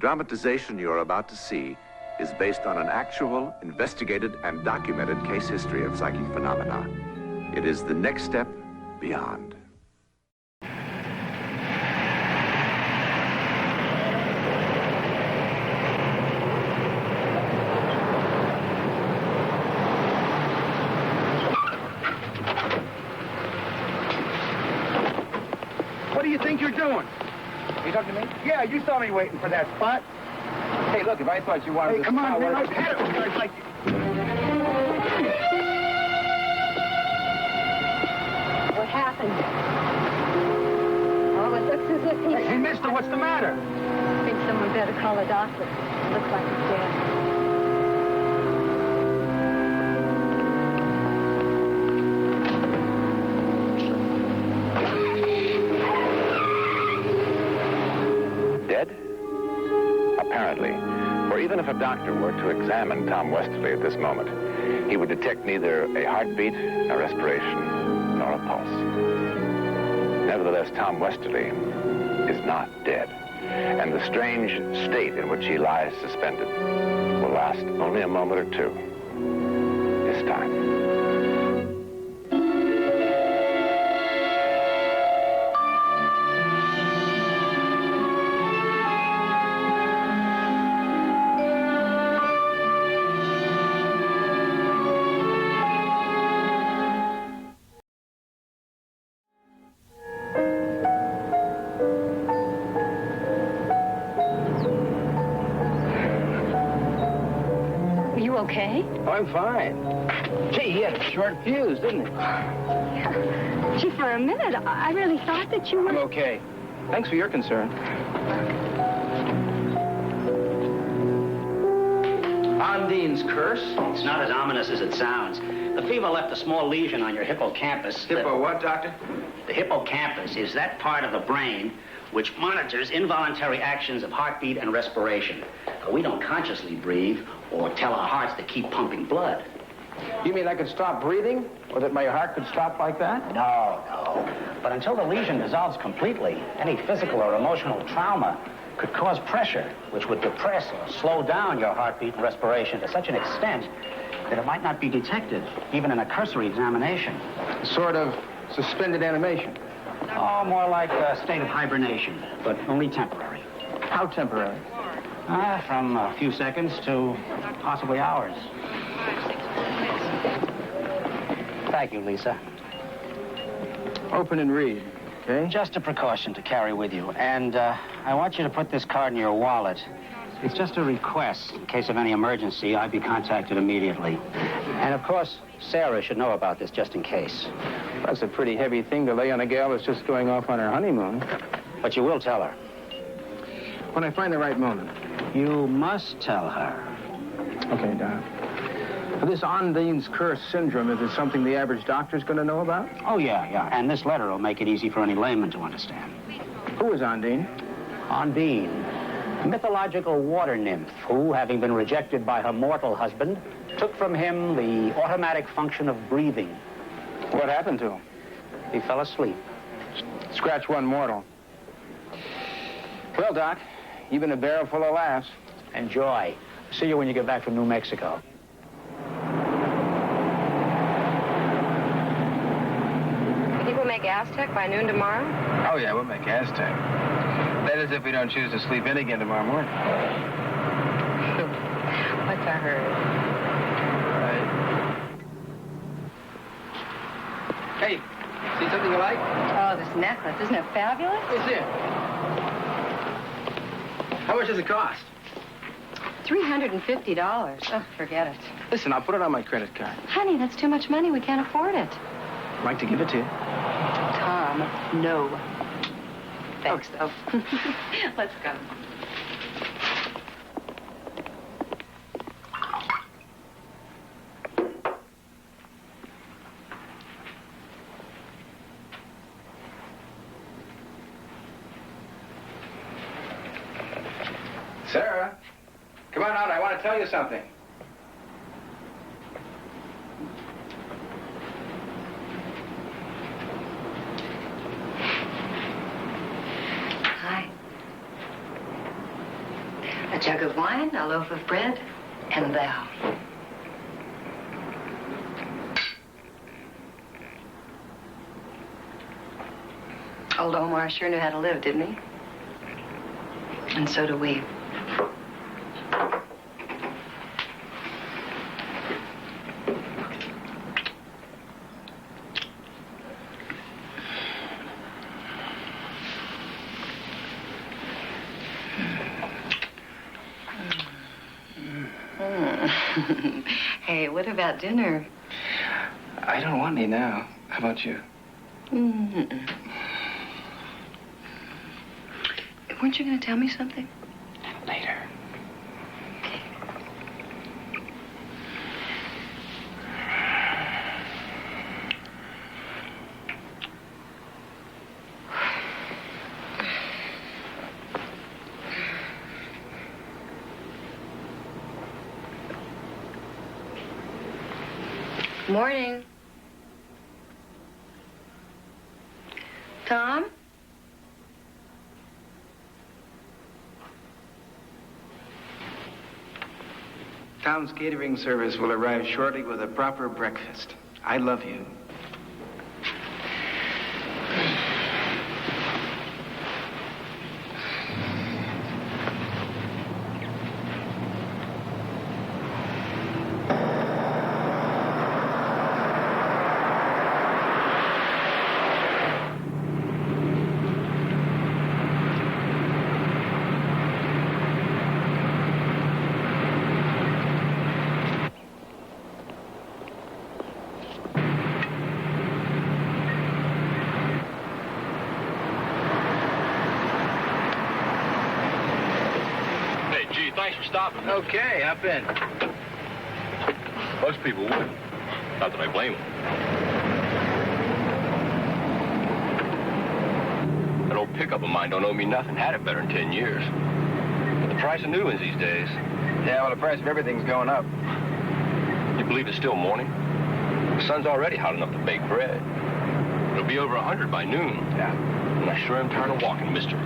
dramatization you're about to see is based on an actual, investigated, and documented case history of psychic phenomena. It is the next step beyond. What do you think you're doing? Are you talking to me? Yeah, you saw me waiting for that spot. Hey, look, if I thought you wanted to... Hey, come on, man, I've had it with guys like you. What happened? Oh, it looks as if he... Hey, mister, what's the matter? I think someone better call a doctor. It looks like he's dead. Apparently, for even if a doctor were to examine Tom Westerly at this moment, he would detect neither a heartbeat, a respiration, nor a pulse. Nevertheless, Tom Westerly is not dead, and the strange state in which he lies suspended will last only a moment or two this time. Okay? Oh, I'm fine. Gee, he had a short fuse, didn't he? Gee, for a minute, I really thought that you were... I'm okay. Thanks for your concern. Ondine's curse? It's not as ominous as it sounds. The fever left a small lesion on your hippocampus. Hippo what, Doctor? The hippocampus is that part of the brain which monitors involuntary actions of heartbeat and respiration. We don't consciously breathe or tell our hearts to keep pumping blood. You mean I could stop breathing? Or that my heart could stop like that? No. But until the lesion dissolves completely, any physical or emotional trauma could cause pressure, which would depress or slow down your heartbeat and respiration to such an extent that it might not be detected, even in a cursory examination. Sort of suspended animation. Oh, more like a state of hibernation, but only temporary. How temporary? From a few seconds to possibly hours. Thank you, Lisa. Open and read, okay? Just a precaution to carry with you. And I want you to put this card in your wallet. It's just a request. In case of any emergency, I'd be contacted immediately. And, of course, Sarah should know about this just in case. That's a pretty heavy thing to lay on a gal that's just going off on her honeymoon. But you will tell her. When I find the right moment. You must tell her. Okay, Doc. This Ondine's curse syndrome, is it something the average doctor's going to know about? Oh, yeah. And this letter will make it easy for any layman to understand. Who is Ondine? Ondine, a mythological water nymph who, having been rejected by her mortal husband, took from him the automatic function of breathing. What happened to him? He fell asleep. Scratch one mortal. Well, Doc, you've been a barrel full of laughs. Enjoy. See you when you get back from New Mexico. You think we'll make Aztec by noon tomorrow? Oh, yeah, we'll make Aztec. That is if we don't choose to sleep in again tomorrow morning. What's a hurry? Right. Hey, see something you like? Oh, this necklace. Isn't it fabulous? What's it? How much does it cost? $350. Oh, forget it. Listen, I'll put it on my credit card. Honey, that's too much money. We can't afford it. I'd like to give it to you. Tom, no. Thanks, though. Let's go. Sarah, come on out. I want to tell you something. Hi. A jug of wine, a loaf of bread, and thou. Old Omar sure knew how to live, didn't he? And so do we. Hey, what about dinner? I don't want any now. How about you? Mm-mm. Weren't you going to tell me something? Later. Morning. Tom? Tom's catering service will arrive shortly with a proper breakfast. I love you. Thanks for stopping. Okay, hop in. Most people wouldn't. Not that I blame them. That old pickup of mine don't owe me nothing. Had it better in 10 years. But the price of new ones these days. Yeah, well, the price of everything's going up. You believe it's still morning? The sun's already hot enough to bake bread. It'll be over 100 by noon. Yeah. And I sure am tired of walking, mister.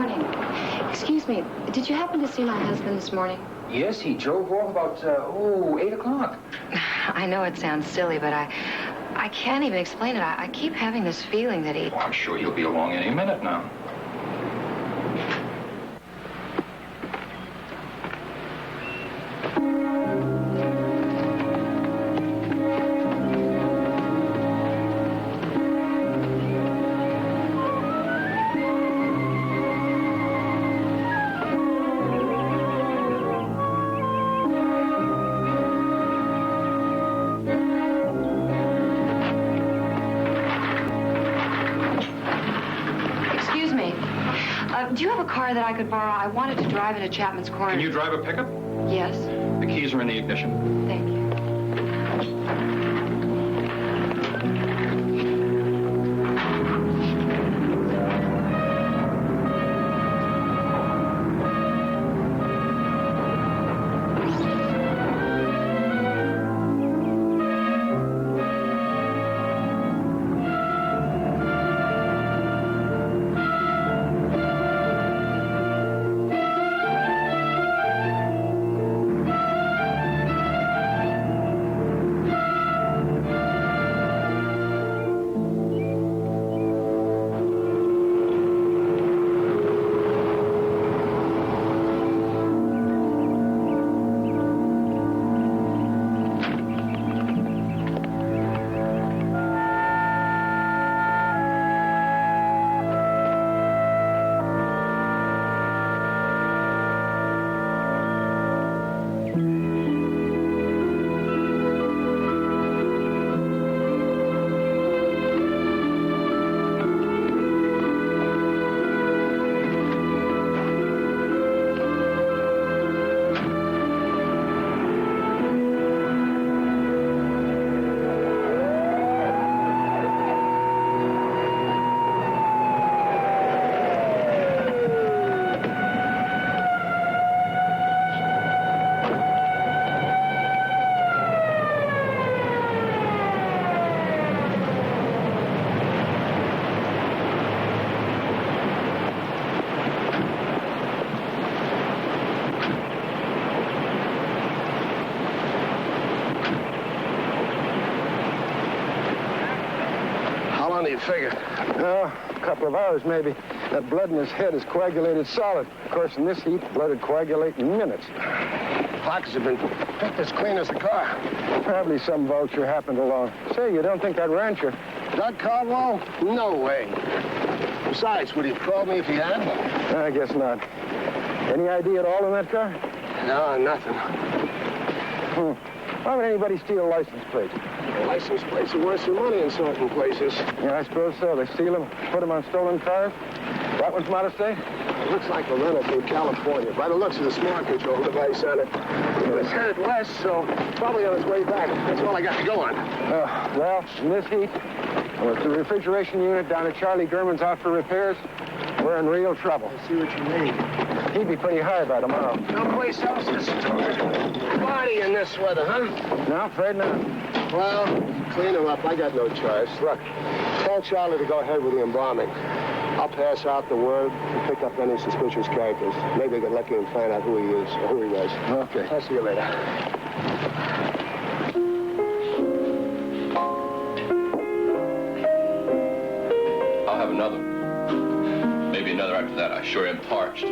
morning. Excuse me, did you happen to see my husband this morning? Yes, he drove off about, 8 o'clock. I know it sounds silly, but I can't even explain it. I keep having this feeling that he... Well, I'm sure he'll be along any minute now. Do you have a car that I could borrow? I wanted to drive into Chapman's Corner. Can you drive a pickup? Yes. The keys are in the ignition. Thank you. Figure. Oh, a couple of hours, maybe. That blood in his head is coagulated solid. Of course, in this heat, blood would coagulate in minutes. Pockets have been picked as clean as the car. Probably some vulture happened along. Say, you don't think that rancher... Doug Caldwell? No way. Besides, would he have called me if he had? I guess not. Any idea at all in that car? No, nothing. Why would anybody steal a license plate? License plates are worth some money in certain places. Yeah, I suppose so. They steal them, put them on stolen cars. That one's from out of state? It looks like a rental from California. By the looks of the smart control device on it. It's headed west, so probably on its way back. That's all I got to go on. Well, in this heat, with the refrigeration unit down at Charlie Gurman's out for repairs, we're in real trouble. I see what you mean. He'd be pretty high by tomorrow. No place else to party in this weather, huh? No, afraid not. Well, clean him up. I got no choice. Look, tell Charlie to go ahead with the embalming. I'll pass out the word and pick up any suspicious characters. Maybe I get lucky and find out who he is or who he was. Okay. I'll see you later. I'll have another. Maybe another after that. I sure am parched.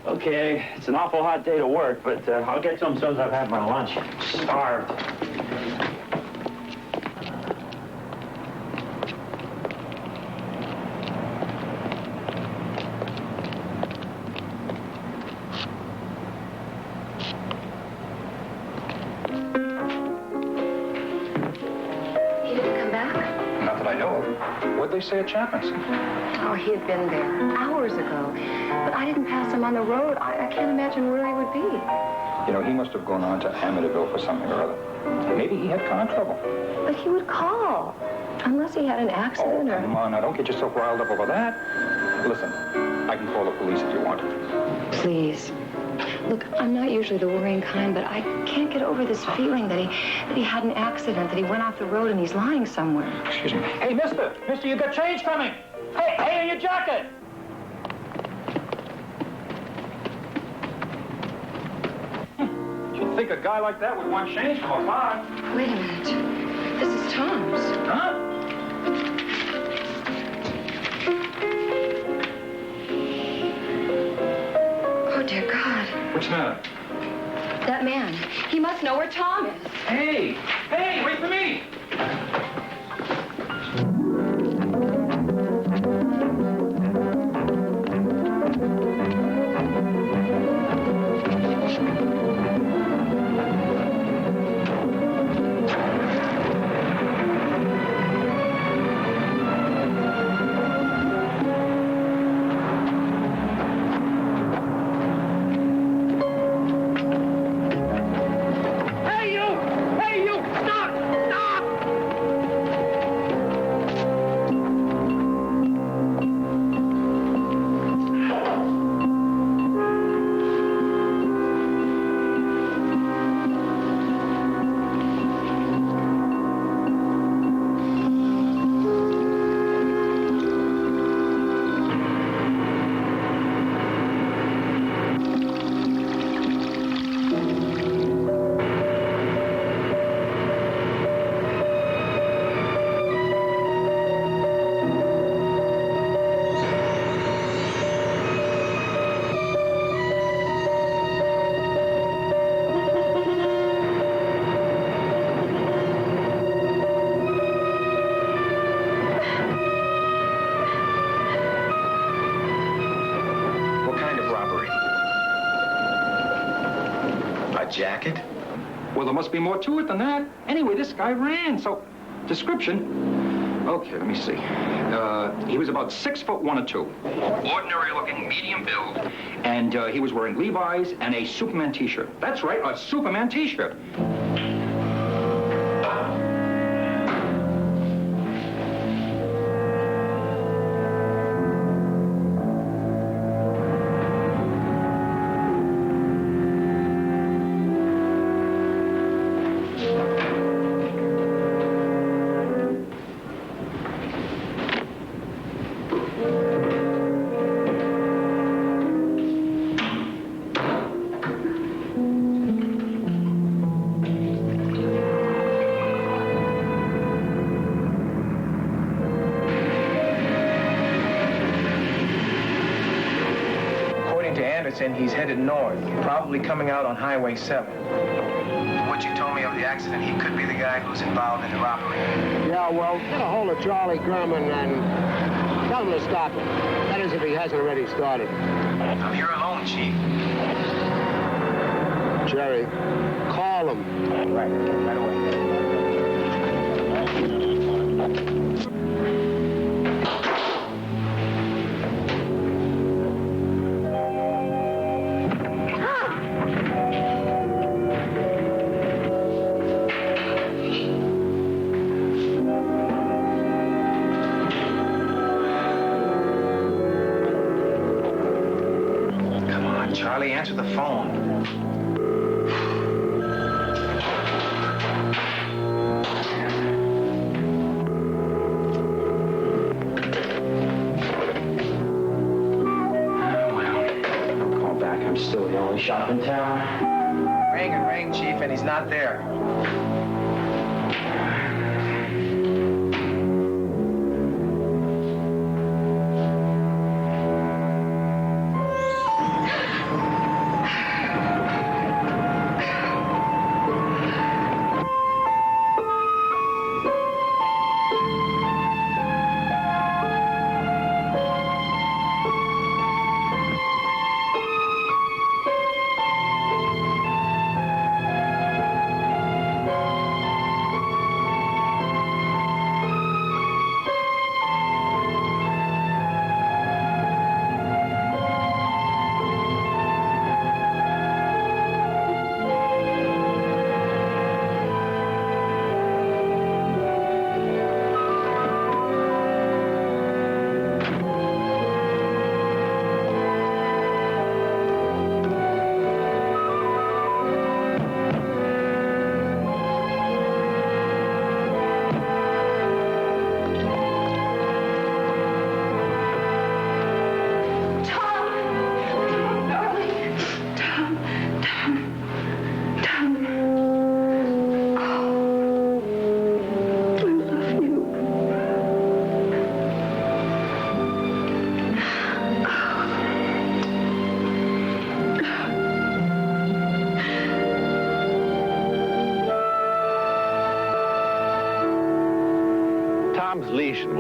Okay, it's an awful hot day to work, but I'll get some as soon as I've had my lunch. Starved. He didn't come back? Not that I know of. What'd they say at Chapman's? Oh, he had been there hours ago. But I didn't pass him on the road. I can't imagine where he would be. You know, he must have gone on to Amityville for something or other. Maybe he had car trouble. But he would call. Unless he had an accident or... Come on, now, don't get yourself riled up over that. Listen, I can call the police if you want. Please. Look, I'm not usually the worrying kind, but I can't get over this feeling that he had an accident, that he went off the road and he's lying somewhere. Excuse me. Hey, mister, you got change coming. Hey, in your jacket. You'd think a guy like that would want change from a bar. Wait a minute. This is Tom's. Huh? Oh, dear God. What's that? That man. He must know where Tom is. Hey, wait for me. Jacket? Well, there must be more to it than that. Anyway, this guy ran, so... Description? Okay, let me see. He was about 6'1" or 2. Ordinary looking, medium build. And he was wearing Levi's and a Superman t-shirt. That's right, a Superman t-shirt. He's headed north, probably coming out on Highway 7. What you told me of the accident, he could be the guy who's involved in the robbery. Yeah, well, get a hold of Charlie Grumman and tell him to stop him. That is, if he hasn't already started. I'm here alone, Chief. Jerry, call him. Right away. Charlie, answer the phone. Well, I'll call back. I'm still the only shop in town. Ring and ring, Chief, and he's not there.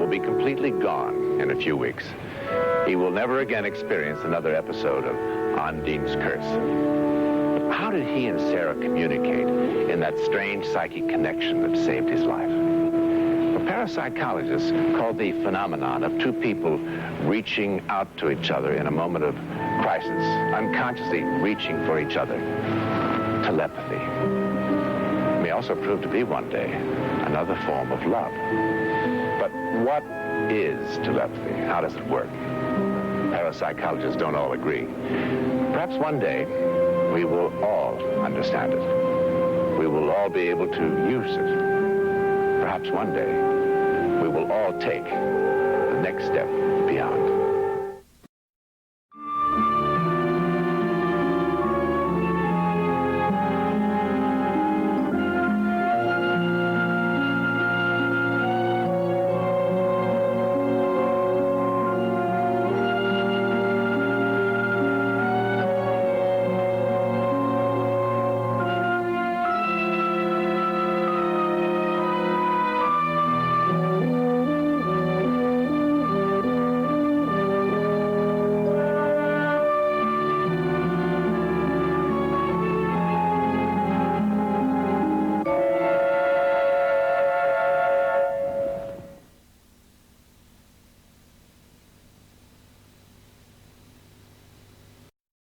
will be completely gone in a few weeks. He will never again experience another episode of Ondine's curse. But how did he and Sarah communicate in that strange psychic connection that saved his life? Well, parapsychologists call the phenomenon of two people reaching out to each other in a moment of crisis, unconsciously reaching for each other, telepathy. It may also prove to be one day another form of love. But what is telepathy? How does it work? Parapsychologists don't all agree. Perhaps one day we will all understand it. We will all be able to use it. Perhaps one day we will all take the next step beyond.